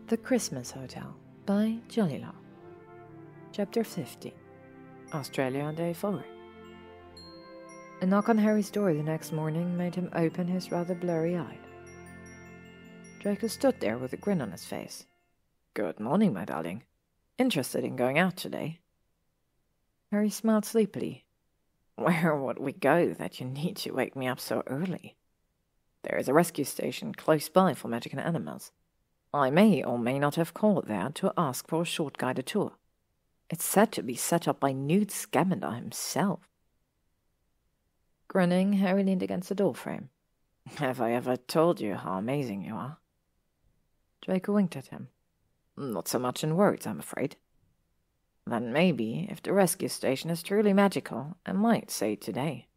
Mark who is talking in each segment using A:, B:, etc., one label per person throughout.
A: The Christmas Hotel by Jollylaw. Chapter 15. Australia on Day 4. A knock on Harry's door the next morning made him open his rather blurry-eyed. Draco stood there with a grin on his face. "Good morning, my darling. Interested in going out today?" Harry smiled sleepily. "Where would we go that you need to wake me up so early? There is a rescue station close by for magical animals. I may or may not have called there to ask for a short guided tour. It's said to be set up by Newt Scamander himself." Grinning, Harry leaned against the doorframe. "Have I ever told you how amazing you are?" Draco winked at him. "Not so much in words, I'm afraid." "Then maybe, if the rescue station is truly magical, I might say it today."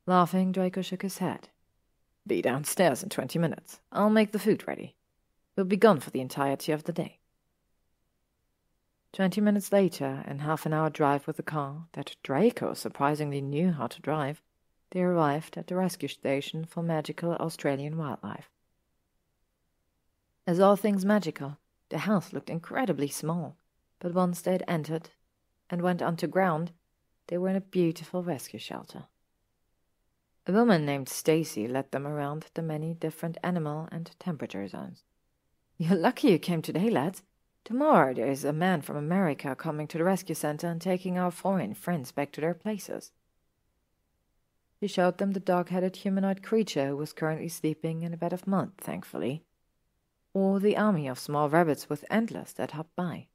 A: Laughing, Draco shook his head. "Be downstairs in 20 minutes. I'll make the food ready. We'll be gone for the entirety of the day." 20 minutes later, and half an hour drive with a car that Draco surprisingly knew how to drive, they arrived at the rescue station for magical Australian wildlife. As all things magical, the house looked incredibly small, but once they had entered and went onto ground, they were in a beautiful rescue shelter. A woman named Stacy led them around the many different animal and temperature zones. "You're lucky you came today, lads. Tomorrow there is a man from America coming to the rescue center and taking our foreign friends back to their places." She showed them the dog-headed humanoid creature who was currently sleeping in a bed of mud, thankfully, or the army of small rabbits with antlers that hopped by.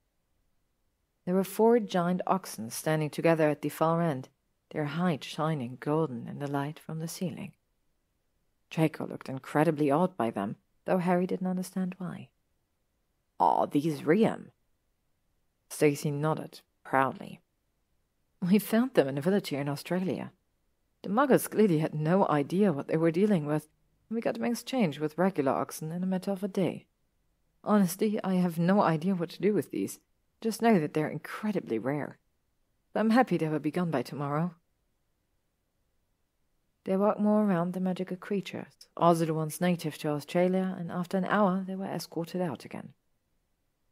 A: There were 4 giant oxen standing together at the far end, their hides shining golden in the light from the ceiling. Draco looked incredibly awed by them, though Harry didn't understand why. "Are these Riem?" Stacy nodded proudly. "We found them in a village here in Australia. The muggers clearly had no idea what they were dealing with, and we got them exchanged with regular oxen in a matter of a day. Honestly, I have no idea what to do with these. Just know that they're incredibly rare. But I'm happy they will be gone by tomorrow." They walked more around the magical creatures, also the ones native to Australia, and after an hour they were escorted out again.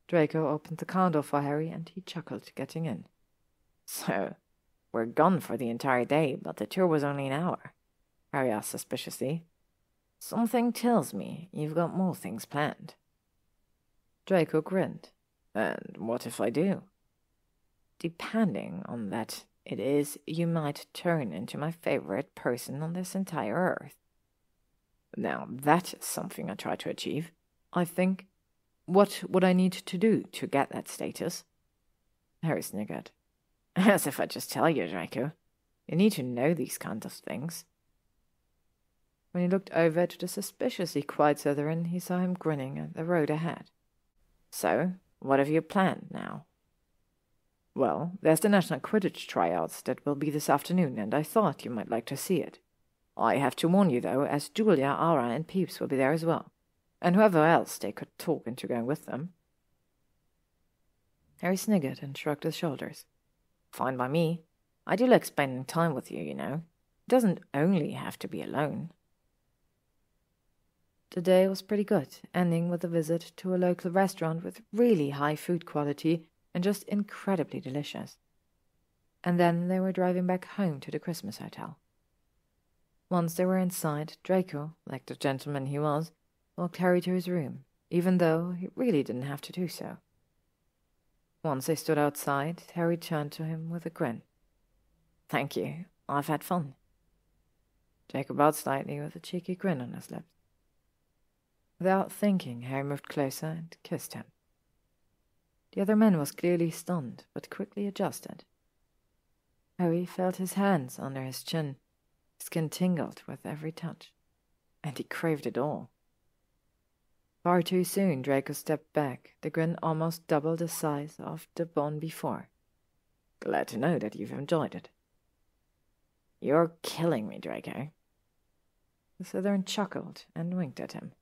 A: Draco opened the car door for Harry, and he chuckled, getting in. "So, we're gone for the entire day, but the tour was only an hour?" Harry asked suspiciously. "Something tells me you've got more things planned." Draco grinned. "And what if I do?" "Depending on that, it is you might turn into my favorite person on this entire earth." "Now that is something I try to achieve, I think. What would I need to do to get that status?" Harry sniggered. "As if I just tell you, Draco. You need to know these kinds of things." When he looked over to the suspiciously quiet Southern, he saw him grinning at the road ahead. "So, what have you planned now?" "Well, there's the National Quidditch tryouts that will be this afternoon, and I thought you might like to see it. I have to warn you, though, as Julia, Ara, and Peeps will be there as well, and whoever else they could talk into going with them." Harry sniggered and shrugged his shoulders. "Fine by me. I do like spending time with you, you know. It doesn't only have to be alone." The day was pretty good, ending with a visit to a local restaurant with really high food quality and just incredibly delicious. And then they were driving back home to the Christmas hotel. Once they were inside, Draco, like the gentleman he was, walked Harry to his room, even though he really didn't have to do so. Once they stood outside, Harry turned to him with a grin. "Thank you. I've had fun." Draco bowed slightly with a cheeky grin on his lips. Without thinking, Harry moved closer and kissed him. The other man was clearly stunned, but quickly adjusted. Harry felt his hands under his chin. His skin tingled with every touch, and he craved it all. Far too soon, Draco stepped back, the grin almost double the size of the one before. "Glad to know that you've enjoyed it." "You're killing me, Draco." The Southern chuckled and winked at him.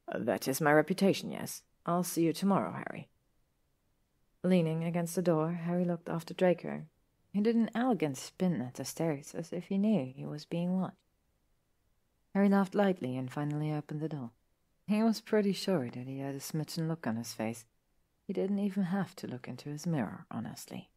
A: "That is my reputation, yes. I'll see you tomorrow, Harry." Leaning against the door, Harry looked after Draco. He did an elegant spin at the stairs, as if he knew he was being watched. Harry laughed lightly and finally opened the door. He was pretty sure that he had a smitten look on his face. He didn't even have to look into his mirror, honestly.